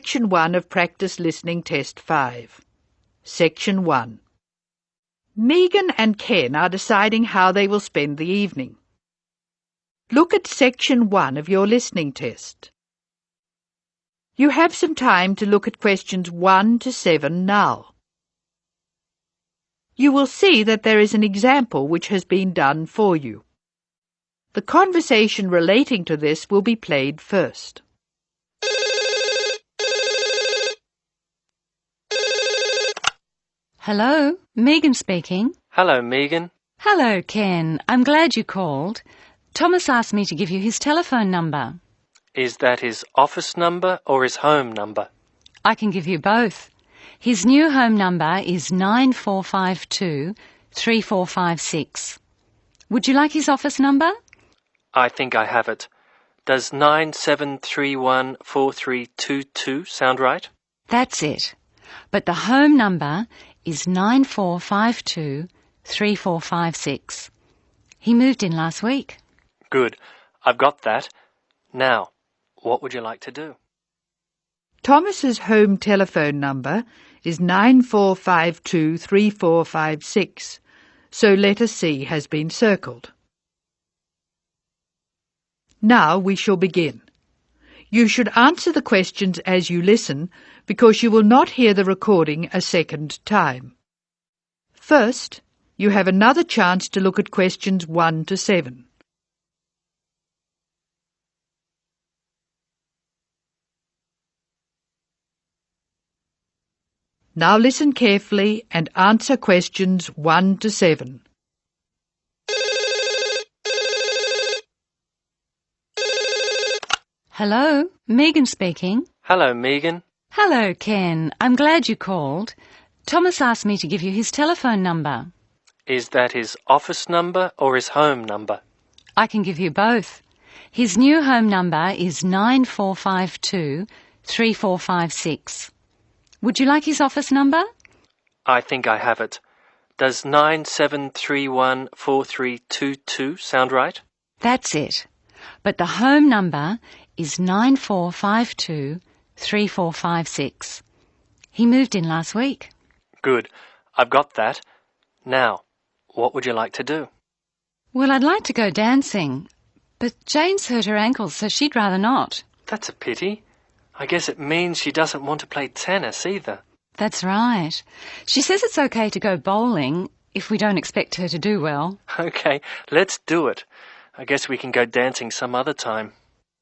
Section 1 of Practice Listening Test 5. Section 1. Megan and Ken are deciding how they will spend the evening. Look at Section 1 of your listening test. You have some time to look at questions 1 to 7 now. You will see that there is an example which has been done for you. The conversation relating to this will be played first. Hello, Megan speaking. Hello, Megan. Hello, Ken. I'm glad you called. Thomas asked me to give you his telephone number. Is that his office number or his home number? I can give you both. His new home number is 9452 3456. Would you like his office number? I think I have it. Does 97314322 sound right? That's it. But the home number is 9452 3456. He moved in last week. Good. I've got that. Now, what would you like to do? Thomas's home telephone number is 9452 3456, so letter C has been circled. Now we shall begin. You should answer the questions as you listen, because you will not hear the recording a second time. First, you have another chance to look at questions 1 to 7. Now listen carefully and answer questions 1 to 7. Hello, Megan speaking. Hello, Megan. Hello, Ken. I'm glad you called. Thomas asked me to give you his telephone number. Is that his office number or his home number? I can give you both. His new home number is 9452 3456. Would you like his office number? I think I have it. Does 97314322 sound right? That's it. But the home number is 9452 3456. He moved in last week. Good. I've got that. Now, what would you like to do? Well, I'd like to go dancing, but Jane's hurt her ankle, so she'd rather not. That's a pity. I guess it means she doesn't want to play tennis either. That's right. She says it's okay to go bowling if we don't expect her to do well. Okay, let's do it. I guess we can go dancing some other time.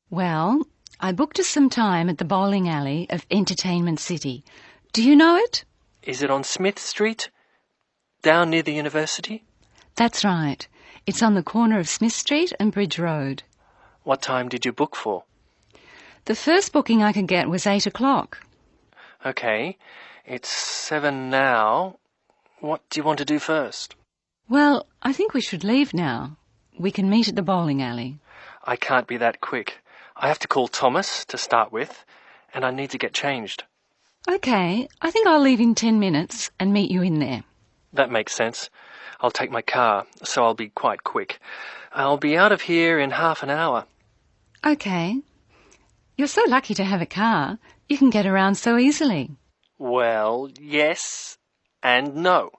Well, I booked us some time at the bowling alley of Entertainment City. Do you know it? Is it on Smith Street? Down near the university? That's right. It's on the corner of Smith Street and Bridge Road. What time did you book for? The first booking I could get was 8 o'clock. Okay, it's 7 now. What do you want to do first? Well, I think we should leave now. We can meet at the bowling alley. I can't be that quick. I have to call Thomas to start with, and I need to get changed. Okay, I think I'll leave in 10 minutes and meet you in there. That makes sense. I'll take my car, so I'll be quite quick. I'll be out of here in half an hour. Okay. You're so lucky to have a car. You can get around so easily. Well, yes and no.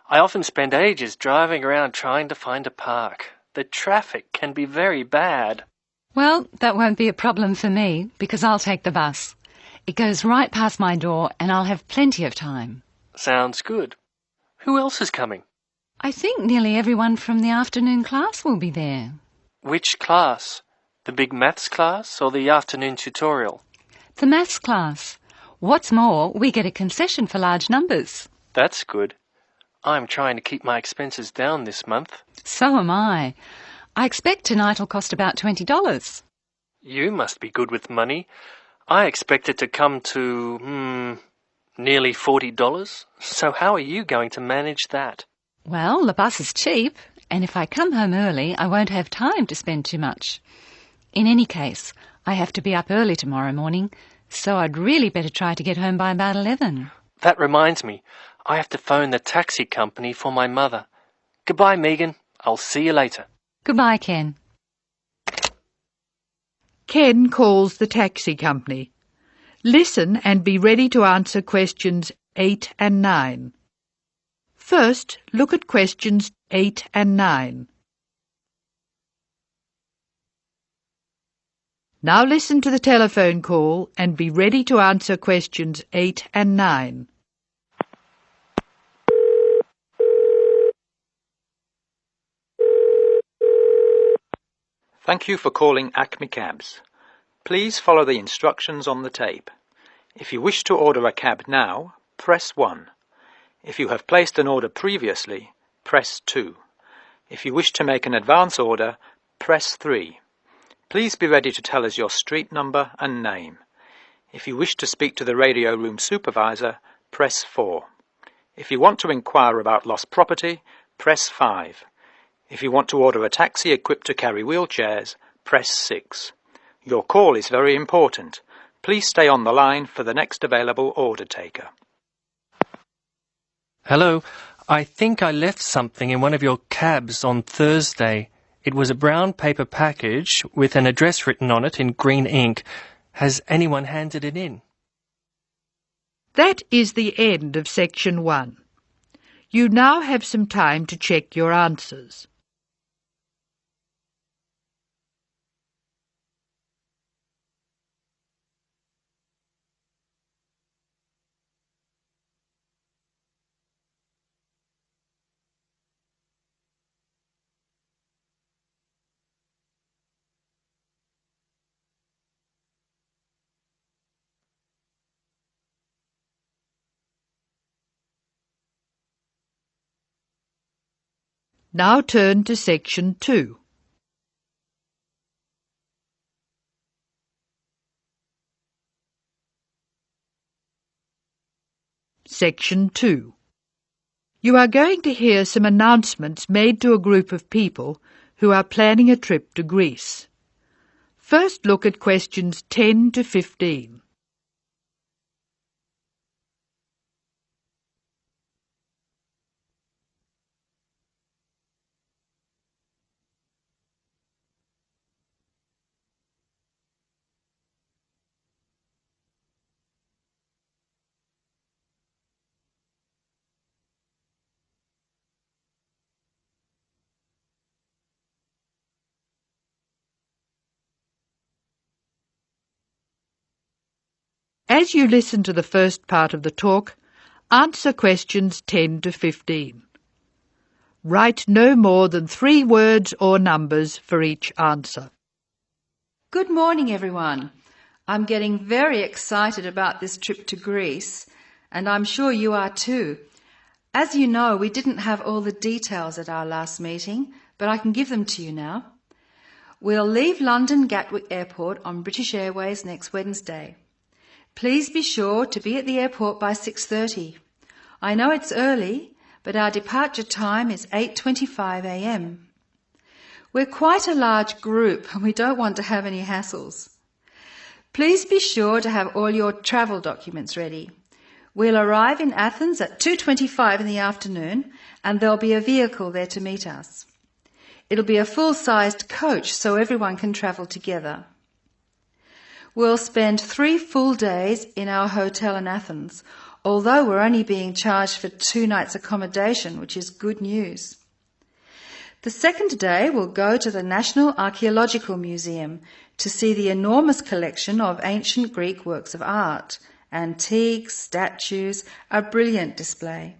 I often spend ages driving around trying to find a park. The traffic can be very bad. Well, that won't be a problem for me, because I'll take the bus. It goes right past my door and I'll have plenty of time. Sounds good. Who else is coming? I think nearly everyone from the afternoon class will be there. Which class? The big maths class or the afternoon tutorial? The maths class. What's more, we get a concession for large numbers. That's good. I'm trying to keep my expenses down this month. So am I. I expect tonight will cost about $20. You must be good with money. I expect it to come to, nearly $40. So how are you going to manage that? Well, the bus is cheap, and if I come home early, I won't have time to spend too much. In any case, I have to be up early tomorrow morning, so I'd really better try to get home by about 11. That reminds me, I have to phone the taxi company for my mother. Goodbye, Megan. I'll see you later. Goodbye, Ken. Ken calls the taxi company. Listen and be ready to answer questions 8 and 9. First, look at questions 8 and 9. Now listen to the telephone call and be ready to answer questions 8 and 9. Thank you for calling Acme Cabs. Please follow the instructions on the tape. If you wish to order a cab now, press 1. If you have placed an order previously, press 2. If you wish to make an advance order, press 3. Please be ready to tell us your street number and name. If you wish to speak to the radio room supervisor, press 4. If you want to inquire about lost property, press 5. If you want to order a taxi equipped to carry wheelchairs, press 6. Your call is very important. Please stay on the line for the next available order taker. Hello, I think I left something in one of your cabs on Thursday. It was a brown paper package with an address written on it in green ink. Has anyone handed it in? That is the end of section 1. You now have some time to check your answers. Now turn to section 2. Section 2. You are going to hear some announcements made to a group of people who are planning a trip to Greece. First, look at questions 10 to 15. As you listen to the first part of the talk, answer questions 10 to 15. Write no more than 3 words or numbers for each answer. Good morning, everyone. I'm getting very excited about this trip to Greece, and I'm sure you are too. As you know, we didn't have all the details at our last meeting, but I can give them to you now. We'll leave London Gatwick Airport on British Airways next Wednesday. Please be sure to be at the airport by 6:30. I know it's early, but our departure time is 8:25 a.m. We're quite a large group and we don't want to have any hassles. Please be sure to have all your travel documents ready. We'll arrive in Athens at 2:25 in the afternoon and there'll be a vehicle there to meet us. It'll be a full-sized coach so everyone can travel together. We'll spend 3 full days in our hotel in Athens, although we're only being charged for 2 nights accommodation, which is good news. The second day we'll go to the National Archaeological Museum to see the enormous collection of ancient Greek works of art, antiques, statues, a brilliant display.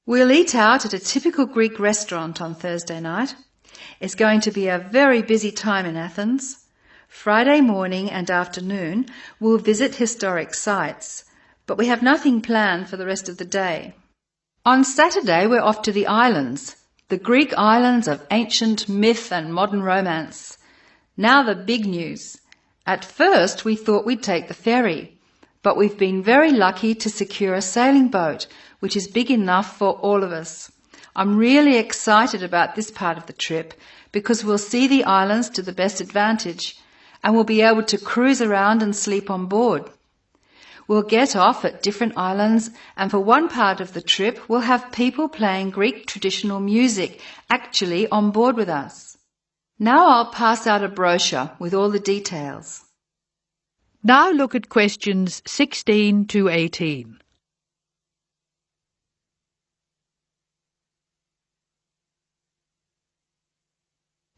We'll eat out at a typical Greek restaurant on Thursday night. It's going to be a very busy time in Athens. Friday morning and afternoon we'll visit historic sites, but we have nothing planned for the rest of the day. On Saturday we're off to the islands, the Greek islands of ancient myth and modern romance. Now the big news. At first we thought we'd take the ferry, but we've been very lucky to secure a sailing boat, which is big enough for all of us. I'm really excited about this part of the trip because we'll see the islands to the best advantage and we'll be able to cruise around and sleep on board. We'll get off at different islands and for one part of the trip we'll have people playing Greek traditional music actually on board with us. Now I'll pass out a brochure with all the details. Now look at questions 16 to 18.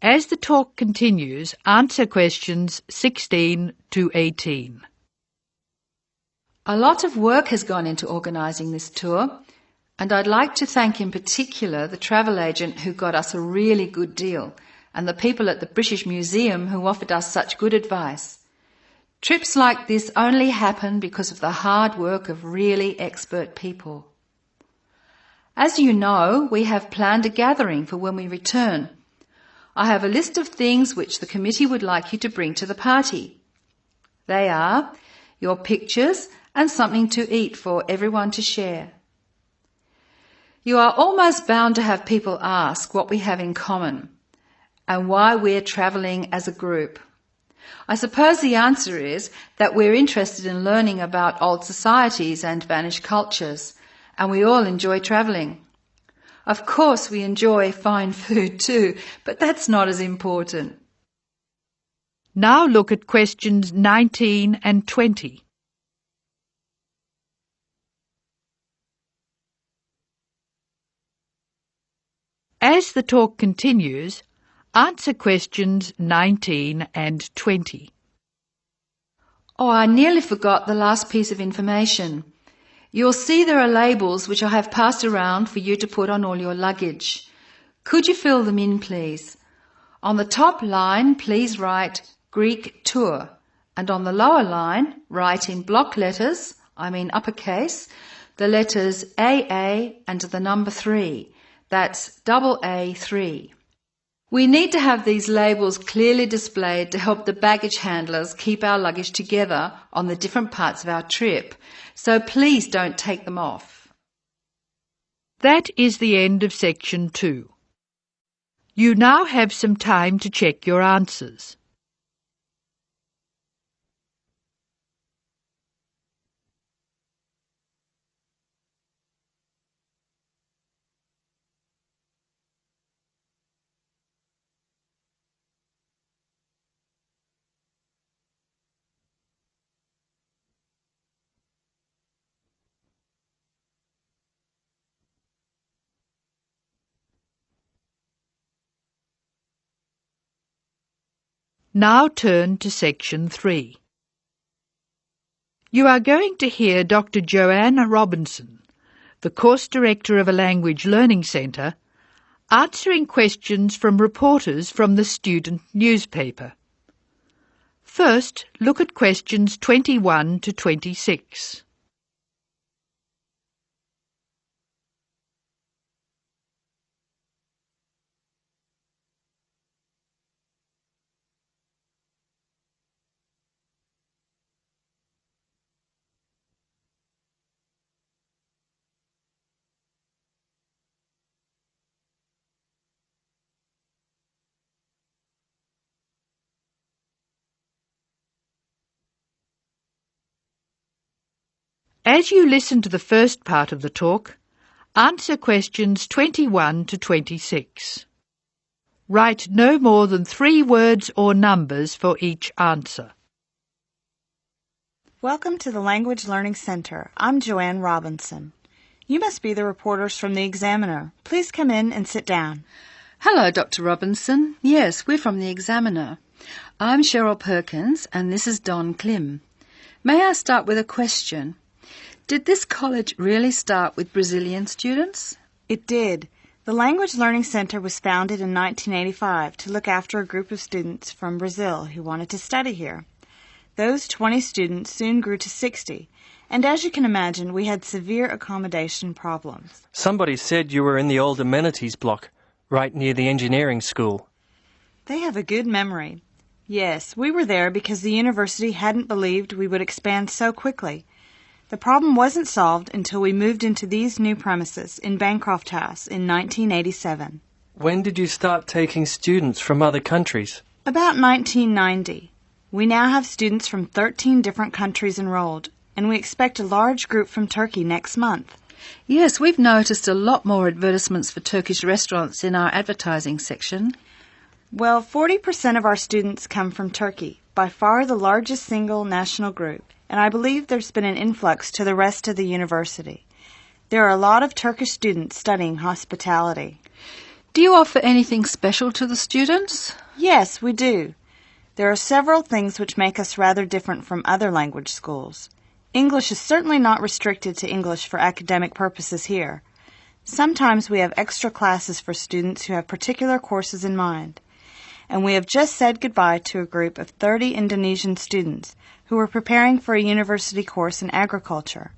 As the talk continues, answer questions 16 to 18. A lot of work has gone into organising this tour, and I'd like to thank in particular the travel agent who got us a really good deal, and the people at the British Museum who offered us such good advice. Trips like this only happen because of the hard work of really expert people. As you know, we have planned a gathering for when we return. I have a list of things which the committee would like you to bring to the party. They are your pictures and something to eat for everyone to share. You are almost bound to have people ask what we have in common and why we're travelling as a group. I suppose the answer is that we're interested in learning about old societies and vanished cultures, and we all enjoy travelling. Of course we enjoy fine food too, but that's not as important. Now look at questions 19 and 20. As the talk continues, answer questions 19 and 20. Oh, I nearly forgot the last piece of information. You'll see there are labels which I have passed around for you to put on all your luggage. Could you fill them in, please? On the top line, please write Greek tour, and on the lower line, write in block letters, I mean uppercase, the letters AA and the number 3. That's AA3. We need to have these labels clearly displayed to help the baggage handlers keep our luggage together on the different parts of our trip, so please don't take them off. That is the end of section 2. You now have some time to check your answers. Now turn to section 3. You are going to hear Dr. Joanna Robinson, the course director of a language learning centre, answering questions from reporters from the student newspaper. First, look at questions 21 to 26. As you listen to the first part of the talk, answer questions 21 to 26. Write no more than 3 words or numbers for each answer. Welcome to the Language Learning Center. I'm Joanne Robinson. You must be the reporters from the Examiner. Please come in and sit down. Hello, Dr. Robinson. Yes, we're from the Examiner. I'm Cheryl Perkins and this is Don Klim. May I start with a question? Did this college really start with Brazilian students? It did. The Language Learning Center was founded in 1985 to look after a group of students from Brazil who wanted to study here. Those 20 students soon grew to 60, and as you can imagine, we had severe accommodation problems. Somebody said you were in the old amenities block, right near the engineering school. They have a good memory. Yes, we were there because the university hadn't believed we would expand so quickly. The problem wasn't solved until we moved into these new premises in Bancroft House in 1987. When did you start taking students from other countries? About 1990. We now have students from 13 different countries enrolled, and we expect a large group from Turkey next month. Yes, we've noticed a lot more advertisements for Turkish restaurants in our advertising section. Well, 40% of our students come from Turkey, by far the largest single national group, and I believe there's been an influx to the rest of the university. There are a lot of Turkish students studying hospitality. Do you offer anything special to the students? Yes, we do. There are several things which make us rather different from other language schools. English is certainly not restricted to English for academic purposes here. Sometimes we have extra classes for students who have particular courses in mind. And we have just said goodbye to a group of 30 Indonesian students who were preparing for a university course in agriculture.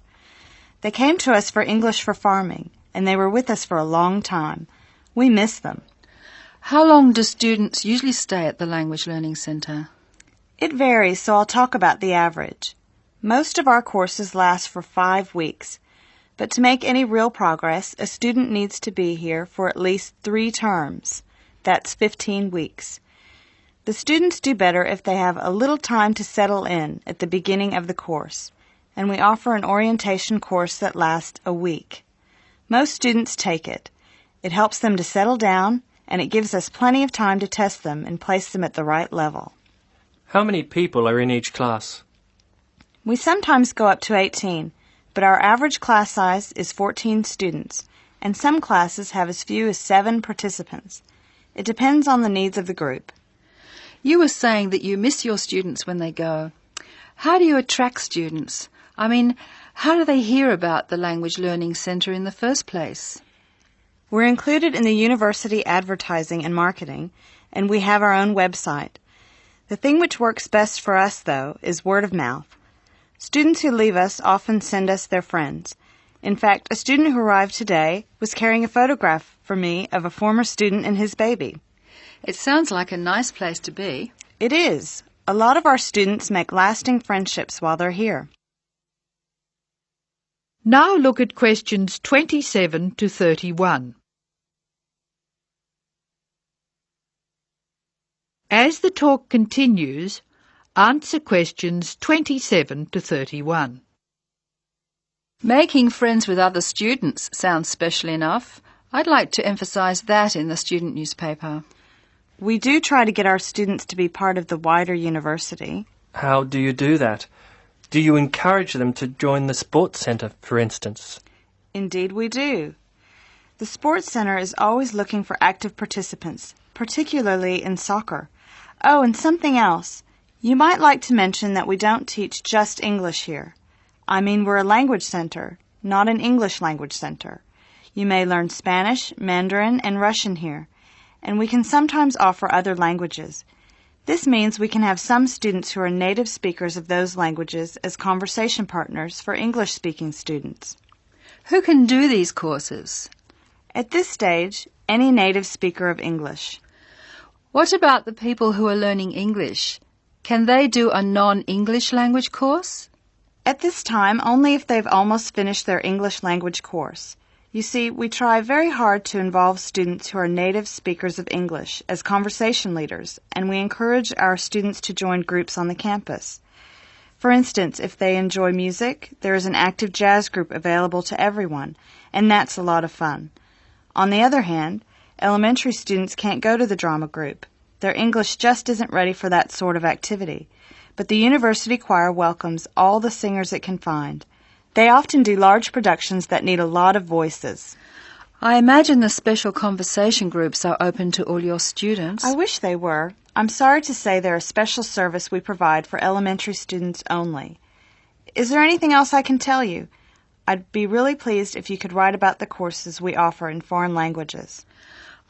They came to us for English for farming, and they were with us for a long time. We miss them. How long do students usually stay at the Language Learning Centre? It varies, so I'll talk about the average. Most of our courses last for 5 weeks, but to make any real progress, a student needs to be here for at least 3 terms. That's 15 weeks. The students do better if they have a little time to settle in at the beginning of the course, and we offer an orientation course that lasts a week. Most students take it. It helps them to settle down, and it gives us plenty of time to test them and place them at the right level. How many people are in each class? We sometimes go up to 18, but our average class size is 14 students, and some classes have as few as 7 participants. It depends on the needs of the group. You were saying that you miss your students when they go. How do you attract students? I mean, how do they hear about the Language Learning Centre in the first place? We're included in the university advertising and marketing, and we have our own website. The thing which works best for us, though, is word of mouth. Students who leave us often send us their friends. In fact, a student who arrived today was carrying a photograph for me of a former student and his baby. It sounds like a nice place to be. It is. A lot of our students make lasting friendships while they're here. Now look at questions 27 to 31. As the talk continues, answer questions 27 to 31. Making friends with other students sounds special enough. I'd like to emphasize that in the student newspaper. We do try to get our students to be part of the wider university. How do you do that? Do you encourage them to join the sports centre, for instance? Indeed we do. The sports center is always looking for active participants, particularly in soccer. Oh, and something else. You might like to mention that we don't teach just English here. I mean, we're a language center, not an English language center. You may learn Spanish, Mandarin, and Russian here, and we can sometimes offer other languages. This means we can have some students who are native speakers of those languages as conversation partners for English-speaking students. Who can do these courses? At this stage, any native speaker of English. What about the people who are learning English? Can they do a non-English language course? At this time, only if they've almost finished their English language course. You see, we try very hard to involve students who are native speakers of English as conversation leaders, and we encourage our students to join groups on the campus. For instance, if they enjoy music, there is an active jazz group available to everyone, and that's a lot of fun. On the other hand, elementary students can't go to the drama group. Their English just isn't ready for that sort of activity. But the university choir welcomes all the singers it can find. They often do large productions that need a lot of voices. I imagine the special conversation groups are open to all your students. I wish they were. I'm sorry to say they're a special service we provide for elementary students only. Is there anything else I can tell you? I'd be really pleased if you could write about the courses we offer in foreign languages.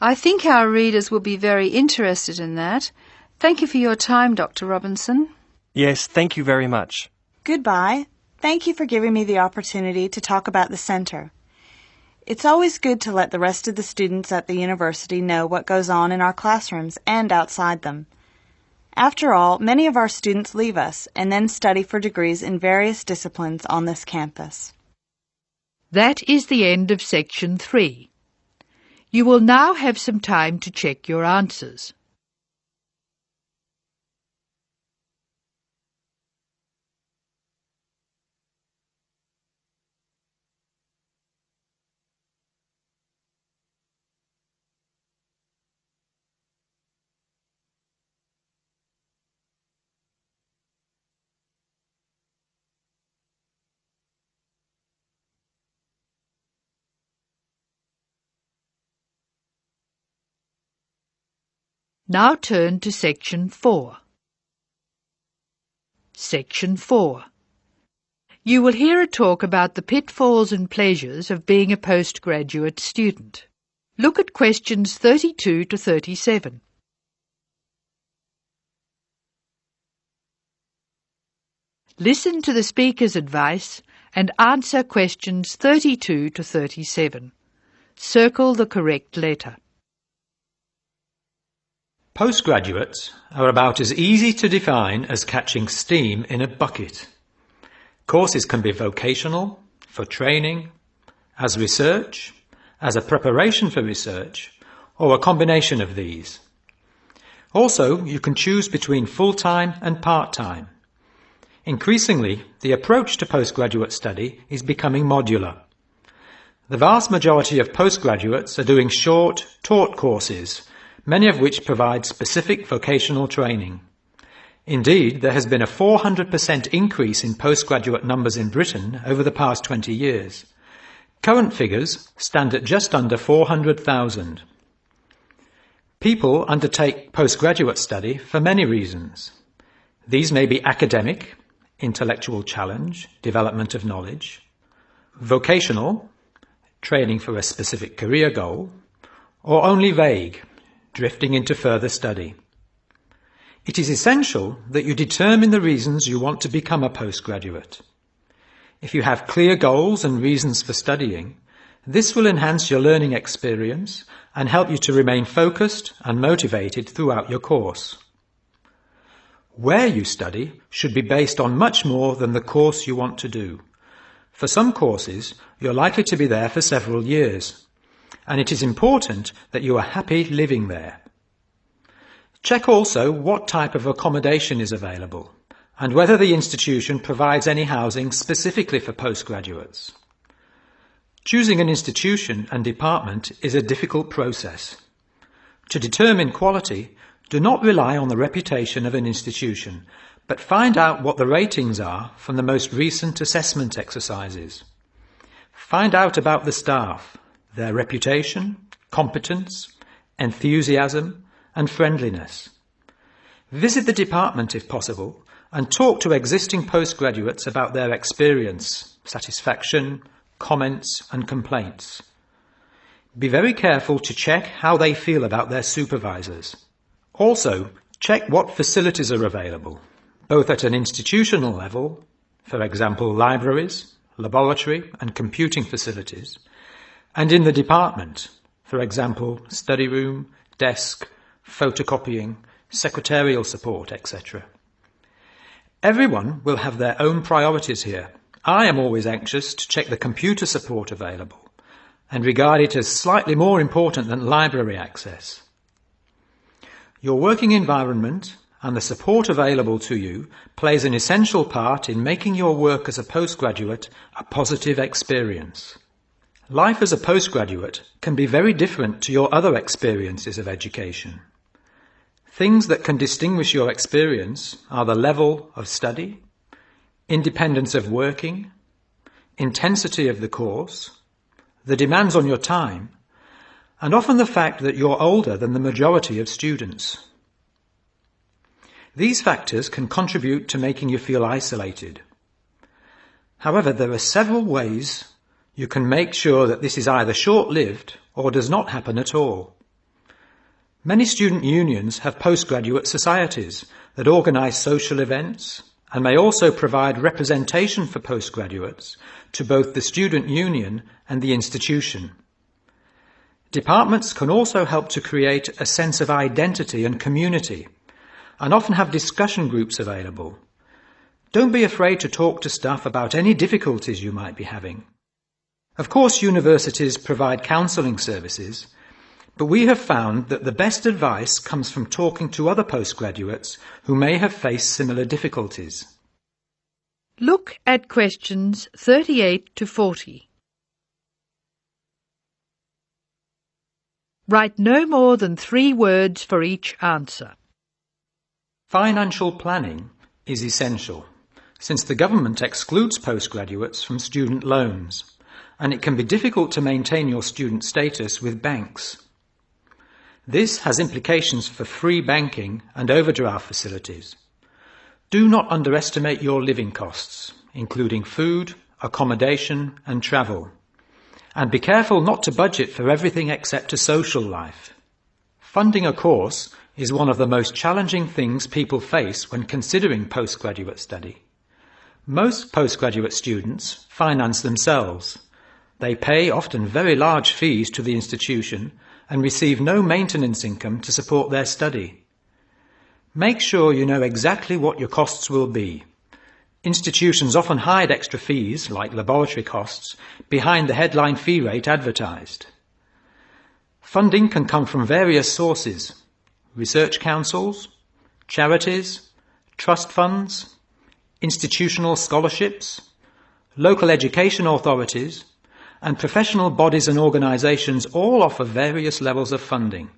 I think our readers will be very interested in that. Thank you for your time, Dr. Robinson. Yes, thank you very much. Goodbye. Thank you for giving me the opportunity to talk about the center. It's always good to let the rest of the students at the university know what goes on in our classrooms and outside them. After all, many of our students leave us and then study for degrees in various disciplines on this campus. That is the end of section 3. You will now have some time to check your answers. Now turn to Section 4. Section 4. You will hear a talk about the pitfalls and pleasures of being a postgraduate student. Look at questions 32 to 37. Listen to the speaker's advice and answer questions 32 to 37. Circle the correct letter. Postgraduates are about as easy to define as catching steam in a bucket. Courses can be vocational, for training, as research, as a preparation for research, or a combination of these. Also, you can choose between full-time and part-time. Increasingly, the approach to postgraduate study is becoming modular. The vast majority of postgraduates are doing short, taught courses, many of which provide specific vocational training. Indeed, there has been a 400% increase in postgraduate numbers in Britain over the past 20 years. Current figures stand at just under 400,000. People undertake postgraduate study for many reasons. These may be academic, intellectual challenge, development of knowledge; vocational, training for a specific career goal; or only vague, drifting into further study. It is essential that you determine the reasons you want to become a postgraduate. If you have clear goals and reasons for studying, this will enhance your learning experience and help you to remain focused and motivated throughout your course. Where you study should be based on much more than the course you want to do. For some courses, you're likely to be there for several years, and it is important that you are happy living there. Check also what type of accommodation is available and whether the institution provides any housing specifically for postgraduates. Choosing an institution and department is a difficult process. To determine quality, do not rely on the reputation of an institution, but find out what the ratings are from the most recent assessment exercises. Find out about the staff, their reputation, competence, enthusiasm, and friendliness. Visit the department if possible and talk to existing postgraduates about their experience, satisfaction, comments and complaints. Be very careful to check how they feel about their supervisors. Also, check what facilities are available, both at an institutional level, for example libraries, laboratory and computing facilities, and in the department, for example study room, desk, photocopying, secretarial support, etc. Everyone will have their own priorities here. I am always anxious to check the computer support available and regard it as slightly more important than library access. Your working environment and the support available to you plays an essential part in making your work as a postgraduate a positive experience. Life as a postgraduate can be very different to your other experiences of education. Things that can distinguish your experience are the level of study, independence of working, intensity of the course, the demands on your time, and often the fact that you're older than the majority of students. These factors can contribute to making you feel isolated. However, there are several ways you can make sure that this is either short-lived or does not happen at all. Many student unions have postgraduate societies that organise social events and may also provide representation for postgraduates to both the student union and the institution. Departments can also help to create a sense of identity and community, and often have discussion groups available. Don't be afraid to talk to staff about any difficulties you might be having. Of course, universities provide counselling services, but we have found that the best advice comes from talking to other postgraduates who may have faced similar difficulties. Look at questions 38 to 40. Write no more than 3 words for each answer. Financial planning is essential, since the government excludes postgraduates from student loans, and it can be difficult to maintain your student status with banks. This has implications for free banking and overdraft facilities. Do not underestimate your living costs, including food, accommodation and travel. And be careful not to budget for everything except a social life. Funding a course is one of the most challenging things people face when considering postgraduate study. Most postgraduate students finance themselves. They pay often very large fees to the institution and receive no maintenance income to support their study. Make sure you know exactly what your costs will be. Institutions often hide extra fees, like laboratory costs, behind the headline fee rate advertised. Funding can come from various sources: research councils, charities, trust funds, institutional scholarships, local education authorities, and professional bodies and organisations all offer various levels of funding.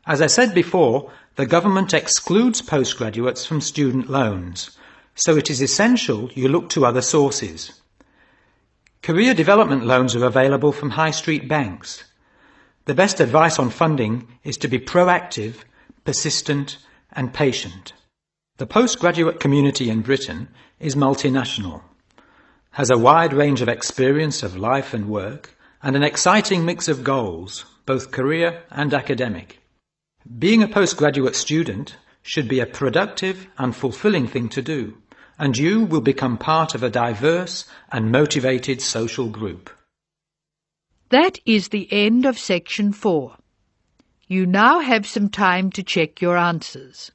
As I said before, the government excludes postgraduates from student loans, so it is essential you look to other sources. Career development loans are available from high street banks. The best advice on funding is to be proactive, persistent and patient. The postgraduate community in Britain is multinational, has a wide range of experience of life and work, and an exciting mix of goals, both career and academic. Being a postgraduate student should be a productive and fulfilling thing to do, and you will become part of a diverse and motivated social group. That is the end of section 4. You now have some time to check your answers.